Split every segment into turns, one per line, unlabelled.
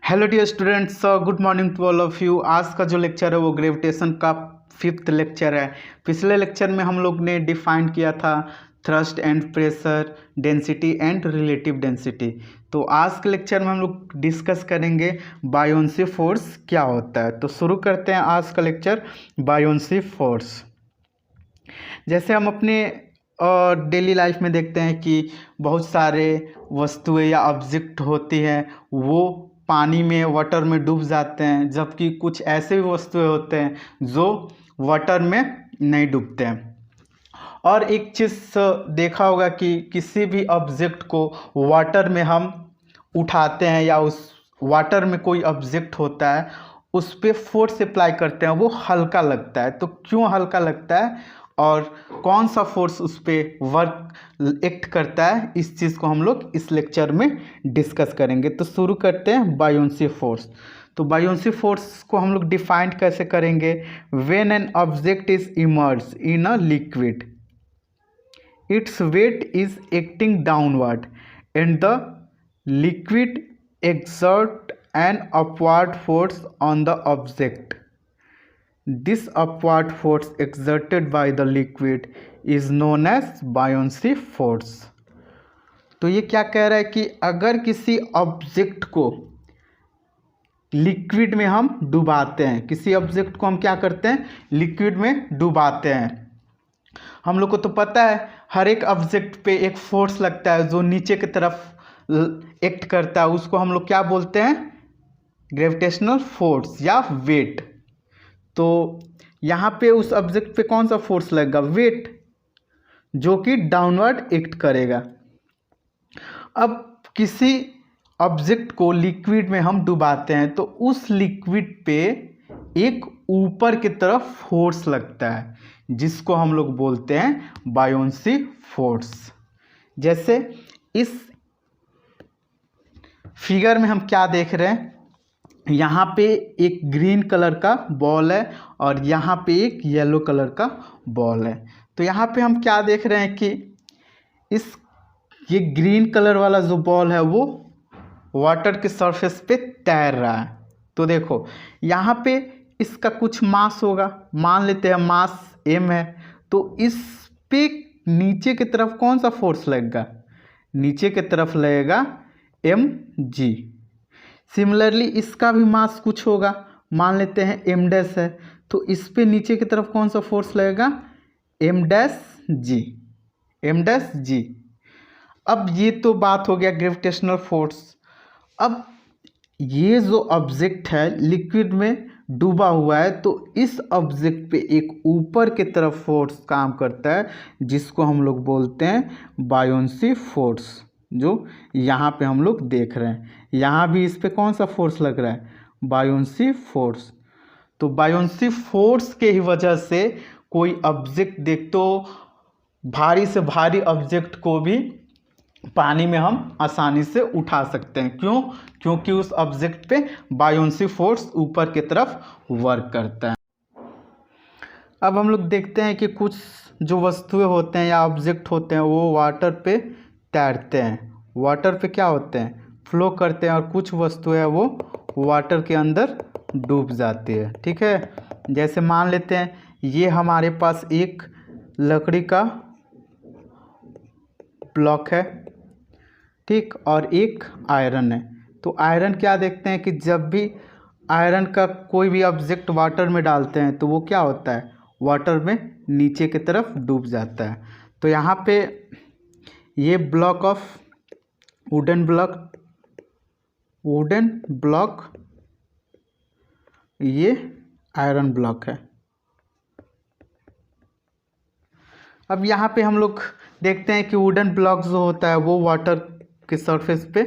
Hello dear students, good morning to all of you. आज का जो लेक्चर है वो ग्रेविटेशन का 5th लेक्चर है। पिछले लेक्चर में हम लोग ने डिफाइन किया था thrust and pressure, density and relative density. तो आज के लेक्चर में हम लोग डिस्कस करेंगे बायोंसी फोर्स क्या होता है। तो शुरू करते हैं आज का लेक्चर, बायोंसी फोर्स। जैसे हम अपने डेली लाइफ में देखते हैं कि बहुत सारे वस्तुएं या ऑब्जेक्ट होती हैं, वो पानी में वाटर में डूब जाते हैं, जबकि कुछ ऐसे भी वस्तुएं होते हैं जो वाटर में नहीं डूबते हैं। और एक चीज़ देखा होगा कि किसी भी ऑब्जेक्ट को वाटर में हम उठाते हैं या उस वाटर में कोई ऑब्जेक्ट होता है उस पर फोर्स अप्लाई करते हैं, वो हल्का लगता है। तो क्यों हल्का लगता है और कौन सा फोर्स उस पर वर्क एक्ट करता है, इस चीज़ को हम लोग इस लेक्चर में डिस्कस करेंगे। तो शुरू करते हैं बायोंसी फोर्स। तो बायोंसी फोर्स को हम लोग डिफाइन कैसे करेंगे? When an object is immerse in a liquid, its weight is acting downward and the liquid exert an upward force on the object. This upward force exerted by the liquid is known as buoyancy force. तो ये क्या कह रहा है कि अगर किसी object को लिक्विड में हम डुबाते हैं, किसी ऑब्जेक्ट को हम क्या करते हैं, लिक्विड में डुबाते हैं। हम लोग को तो पता है हर एक ऑब्जेक्ट पे एक फोर्स लगता है जो नीचे की तरफ एक्ट करता है, उसको हम लोग क्या बोलते हैं, ग्रेविटेशनल फोर्स या वेट। तो यहाँ पे उस ऑब्जेक्ट पे कौन सा फोर्स लगेगा, वेट, जो कि डाउनवर्ड एक्ट करेगा। अब किसी ऑब्जेक्ट को लिक्विड में हम डुबाते हैं तो उस लिक्विड पे एक ऊपर की तरफ फोर्स लगता है जिसको हम लोग बोलते हैं बायोंसी फोर्स। जैसे इस फिगर में हम क्या देख रहे हैं, यहाँ पे एक ग्रीन कलर का बॉल है और यहाँ पे एक येलो कलर का बॉल है। तो यहाँ पे हम क्या देख रहे हैं कि ये ग्रीन कलर वाला जो बॉल है वो वाटर के सरफेस पे तैर रहा है। तो देखो यहाँ पे इसका कुछ मास होगा, मान लेते हैं मास m है, तो इस पे नीचे की तरफ कौन सा फोर्स लगेगा, नीचे की तरफ लगेगा mg। सिमिलरली इसका भी मास कुछ होगा, मान लेते हैं m डैश है, तो इस पे नीचे की तरफ कौन सा फोर्स लगेगा, m डैश g। अब ये तो बात हो गया ग्रेविटेशनल फोर्स। अब ये जो ऑब्जेक्ट है लिक्विड में डूबा हुआ है, तो इस ऑब्जेक्ट पे एक ऊपर की तरफ फोर्स काम करता है जिसको हम लोग बोलते हैं बायोंसी फोर्स, जो यहाँ पे हम लोग देख रहे हैं। यहाँ भी इस पे कौन सा फोर्स लग रहा है, बायोंसी फोर्स। तो बायोंसी फोर्स के ही वजह से कोई ऑब्जेक्ट देख तो भारी से भारी ऑब्जेक्ट को भी पानी में हम आसानी से उठा सकते हैं। क्यों? क्योंकि उस ऑब्जेक्ट पे बायोंसी फोर्स ऊपर की तरफ वर्क करता है। अब हम लोग देखते हैं कि कुछ जो वस्तुएं होते हैं या ऑब्जेक्ट होते हैं वो वाटर पे तैरते हैं, वाटर पे क्या होते हैं, फ्लो करते हैं, और कुछ वस्तुएं वो वाटर के अंदर डूब जाती है। ठीक है, जैसे मान लेते हैं ये हमारे पास एक लकड़ी का ब्लॉक है, ठीक, और एक आयरन है। तो आयरन क्या देखते हैं कि जब भी आयरन का कोई भी ऑब्जेक्ट वाटर में डालते हैं तो वो क्या होता है, वाटर में नीचे की तरफ डूब जाता है। तो यहाँ पे ये ब्लॉक ऑफ वुडन ब्लॉक ये आयरन ब्लॉक है। अब यहाँ पे हम लोग देखते हैं कि वुडन ब्लॉक जो होता है वो वाटर के सरफेस पे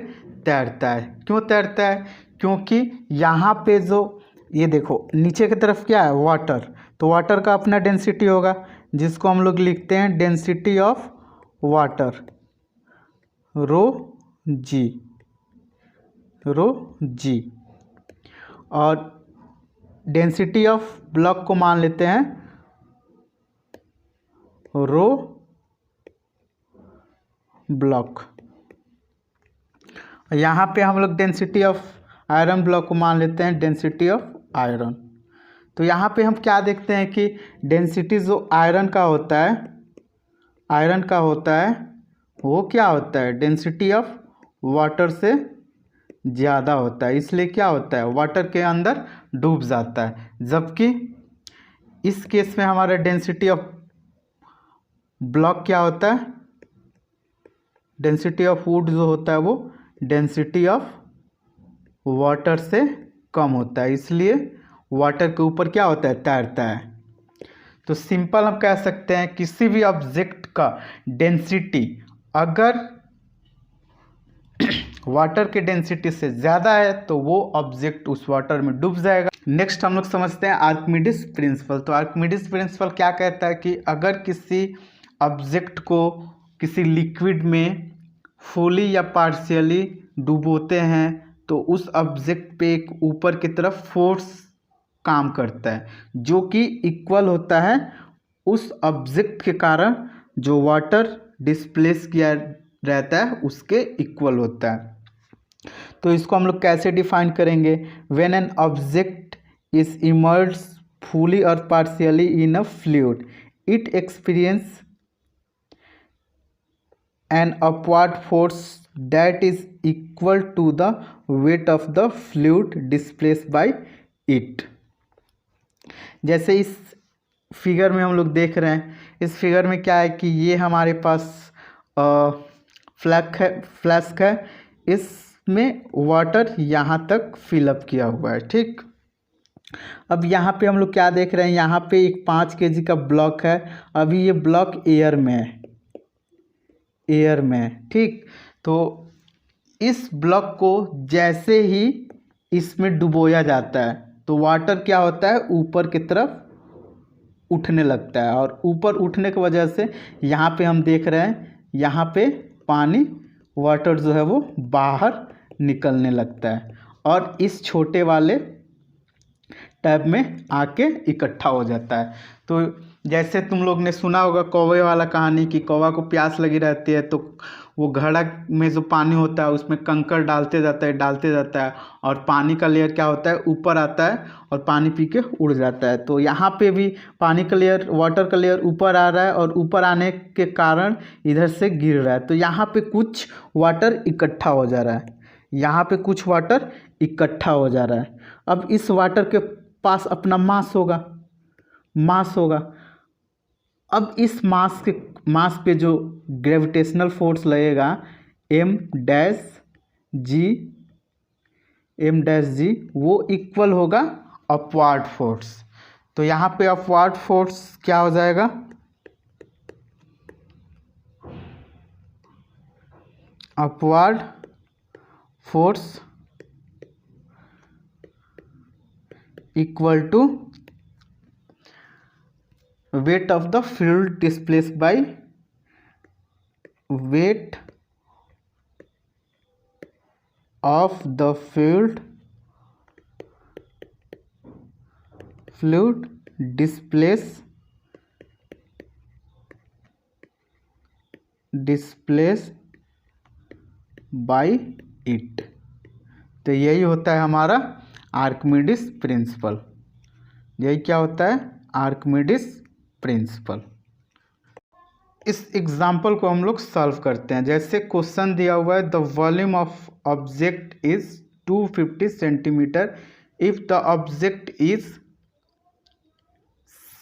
तैरता है। क्यों तैरता है? क्योंकि यहाँ पे जो ये देखो नीचे की तरफ क्या है, वाटर, तो वाटर का अपना डेंसिटी होगा जिसको हम लोग लिखते हैं डेंसिटी ऑफ वाटर, रो जी। और डेंसिटी ऑफ ब्लॉक को मान लेते हैं रो ब्लॉक। यहाँ पे हम लोग डेंसिटी ऑफ आयरन ब्लॉक को मान लेते हैं डेंसिटी ऑफ आयरन। तो यहाँ पे हम क्या देखते हैं कि डेंसिटी जो आयरन का होता है, आयरन का होता है वो क्या होता है, डेंसिटी ऑफ वाटर से ज़्यादा होता है, इसलिए क्या होता है वाटर के अंदर डूब जाता है। जबकि इस केस में हमारा डेंसिटी ऑफ ब्लॉक क्या होता है, डेंसिटी ऑफ वुड जो होता है वो डेंसिटी ऑफ वाटर से कम होता है, इसलिए वाटर के ऊपर क्या होता है, तैरता है। तो सिंपल हम कह सकते हैं किसी भी ऑब्जेक्ट का डेंसिटी अगर वाटर के डेंसिटी से ज़्यादा है तो वो ऑब्जेक्ट उस वाटर में डूब जाएगा। नेक्स्ट हम लोग समझते हैं आर्किमिडीज प्रिंसिपल। तो आर्किमिडीज प्रिंसिपल क्या कहता है कि अगर किसी ऑब्जेक्ट को किसी लिक्विड में फुली या पार्शियली डुबोते हैं तो उस ऑब्जेक्ट पे एक ऊपर की तरफ फोर्स काम करता है जो कि इक्वल होता है उस ऑब्जेक्ट के कारण जो वाटर डिस्प्लेस किया रहता है उसके इक्वल होता है। तो इसको हम लोग कैसे डिफाइन करेंगे, when an object is immerse fully और partially in a fluid it experience an upward force that is equal to the weight of the fluid displaced by it. जैसे इस फिगर में हम लोग देख रहे हैं, इस फिगर में क्या है कि ये हमारे पास फ्लास्क है, इसमें वाटर यहाँ तक फिलअप किया हुआ है, ठीक। अब यहाँ पे हम लोग क्या देख रहे हैं, यहाँ पे एक 5 kg का ब्लॉक है, अभी ये ब्लॉक एयर में है, एयर में है, ठीक। तो इस ब्लॉक को जैसे ही इसमें डुबोया जाता है तो वाटर क्या होता है, ऊपर की तरफ उठने लगता है, और ऊपर उठने की वजह से यहाँ पे हम देख रहे हैं यहाँ पे पानी वाटर जो है वो बाहर निकलने लगता है और इस छोटे वाले टैब में आके इकट्ठा हो जाता है। तो जैसे तुम लोग ने सुना होगा कौवे वाला कहानी कि कौवा को प्यास लगी रहती है तो वो घड़ा में जो पानी होता है उसमें कंकड़ डालते जाता है और पानी का लेयर क्या होता है, ऊपर आता है और पानी पी के उड़ जाता है। तो यहाँ पे भी पानी का लेयर, वाटर का लेयर ऊपर आ रहा है और ऊपर आने के कारण इधर से गिर रहा है, तो यहाँ पे कुछ वाटर इकट्ठा हो जा रहा है, यहाँ पे कुछ वाटर इकट्ठा हो जा रहा है। अब इस वाटर के पास अपना मास होगा, अब इस मास पे जो ग्रेविटेशनल फोर्स लगेगा m डैश जी वो इक्वल होगा अपवार्ड फोर्स। तो यहाँ पे अपवार्ड फोर्स क्या हो जाएगा, upward force equal to weight of the fluid displaced by weight of the fluid displaced by it। तो यही होता है हमारा आर्किमिडीज प्रिंसिपल, यही क्या होता है, आर्किमिडीज प्रिंसिपल। इस एग्जाम्पल को हम लोग सॉल्व करते हैं। जैसे क्वेश्चन दिया हुआ है the volume of object is 250 centimetre if the object is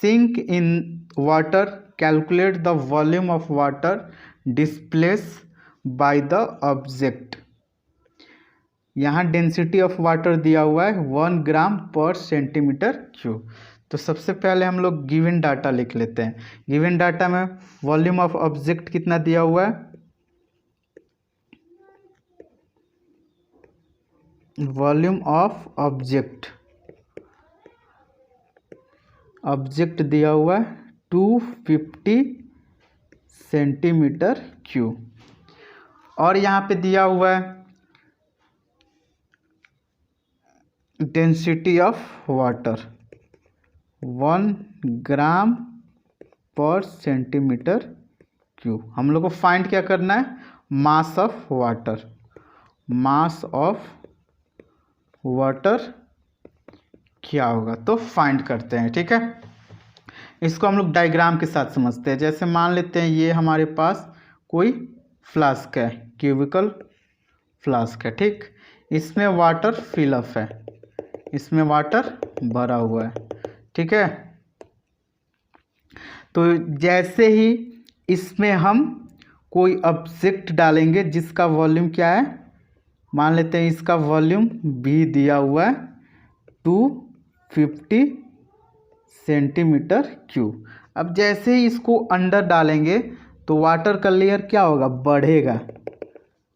sink in water, calculate the volume of water displace by the object. यहाँ डेंसिटी ऑफ वाटर दिया हुआ है 1 ग्राम पर सेंटीमीटर क्यूब। तो सबसे पहले हम लोग गिवन डाटा लिख लेते हैं। गिवन डाटा में वॉल्यूम ऑफ ऑब्जेक्ट कितना दिया हुआ है, वॉल्यूम ऑफ ऑब्जेक्ट दिया हुआ है 250 सेंटीमीटर क्यूब, और यहाँ पे दिया हुआ है डेंसिटी ऑफ वाटर 1 ग्राम पर सेंटीमीटर क्यूब। हम लोग को फाइंड क्या करना है, मास ऑफ वाटर वाटर क्या होगा, तो फाइंड करते हैं। ठीक है, इसको हम लोग डायग्राम के साथ समझते हैं। जैसे मान लेते हैं ये हमारे पास कोई फ्लास्क है, क्यूबिकल फ्लास्क है। ठीक, इसमें वाटर फिलअप है, इसमें वाटर भरा हुआ है। ठीक है, तो जैसे ही इसमें हम कोई ऑब्जेक्ट डालेंगे जिसका वॉल्यूम क्या है, मान लेते हैं इसका वॉल्यूम भी दिया हुआ है 250 सेंटीमीटर क्यूब। अब जैसे ही इसको अंदर डालेंगे तो वाटर का लेयर क्या होगा, बढ़ेगा,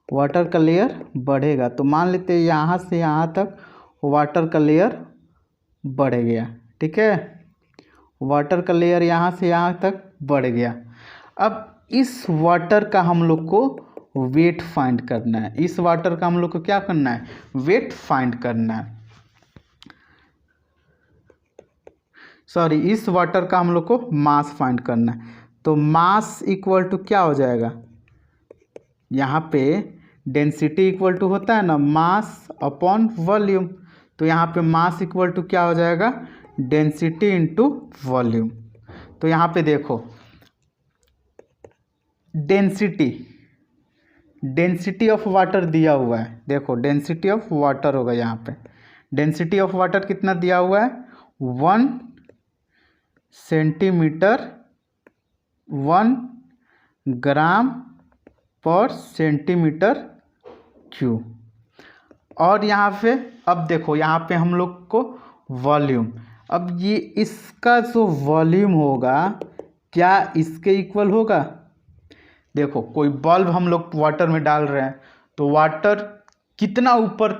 वाटर का लेयर बढ़ेगा। तो मान लेते हैं यहाँ से यहाँ तक वाटर का लेयर बढ़ गया। ठीक है, वाटर का लेयर यहाँ से यहाँ तक बढ़ गया। अब इस वाटर का हम लोग को वेट फाइंड करना है, इस वाटर का हम लोग को क्या करना है, वेट फाइंड करना है। सॉरी, इस वाटर का हम लोग को मास फाइंड करना है। तो मास इक्वल टू क्या हो जाएगा, यहाँ पे डेंसिटी इक्वल टू होता है ना मास अपॉन वॉल्यूम। तो यहाँ पे मास इक्वल टू क्या हो जाएगा, डेंसिटी इंटू वॉल्यूम। तो यहाँ पे देखो डेंसिटी ऑफ वाटर दिया हुआ है, देखो डेंसिटी ऑफ वाटर होगा, यहाँ पे डेंसिटी ऑफ वाटर कितना दिया हुआ है, 1 सेंटीमीटर 1 ग्राम पर सेंटीमीटर क्यूब। और यहाँ पे अब देखो यहाँ पे हम लोग को वॉल्यूम, अब ये इसका जो वॉल्यूम होगा क्या इसके इक्वल होगा। देखो कोई बल्ब हम लोग वाटर में डाल रहे हैं तो वाटर कितना ऊपर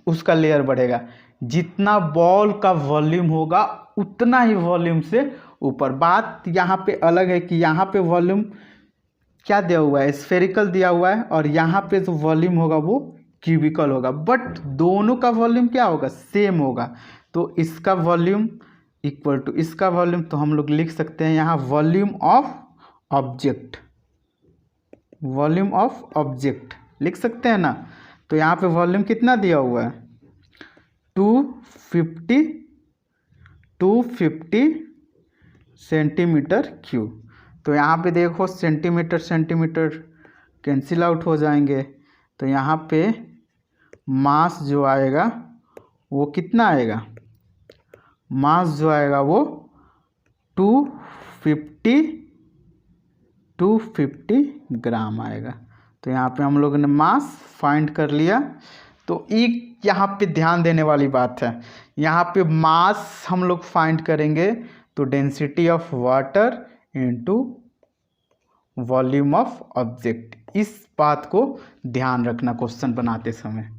उसका लेयर बढ़ेगा, जितना बॉल का वॉल्यूम होगा उतना ही वॉल्यूम से ऊपर। बात यहाँ पे अलग है कि यहाँ पे वॉल्यूम क्या दिया हुआ है, स्फेरिकल दिया हुआ है, और यहाँ पे जो वॉल्यूम होगा वो क्यूबिकल होगा, बट दोनों का वॉल्यूम क्या होगा, सेम होगा। तो इसका वॉल्यूम इक्वल टू इसका वॉल्यूम, तो हम लोग लिख सकते हैं यहाँ volume of object, volume of object लिख सकते हैं ना। तो यहाँ पे वॉल्यूम कितना दिया हुआ है, 250 सेंटीमीटर क्यूब। तो यहाँ पे देखो सेंटीमीटर सेंटीमीटर कैंसिल आउट हो जाएंगे, तो यहाँ पे मास जो आएगा वो कितना आएगा, मास जो आएगा वो 250 ग्राम आएगा। तो यहाँ पे हम लोगों ने मास फाइंड कर लिया। तो एक यहाँ पे ध्यान देने वाली बात है, यहाँ पे मास हम लोग फाइंड करेंगे तो density of water into volume of object, इस बात को ध्यान रखना क्वेश्चन बनाते समय।